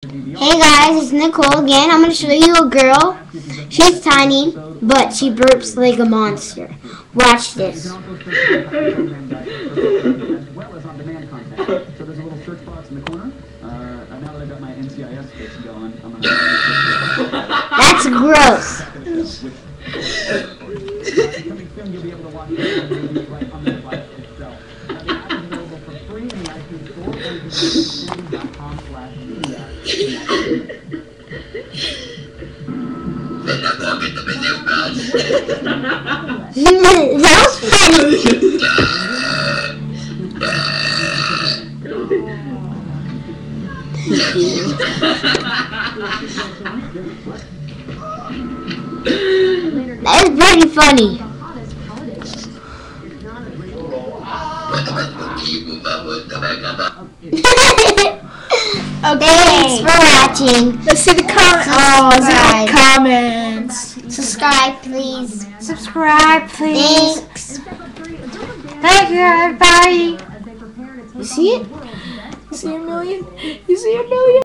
Hey guys, it's Nicole again. I'm going to show you a girl. She's tiny, but she burps like a monster. Watch this. That's gross. That was funny. That is pretty funny. Thanks for watching. Let's see the comments. Subscribe, please. Subscribe, please. Thanks. Thank you, everybody. You see it? You see a million? You see a million?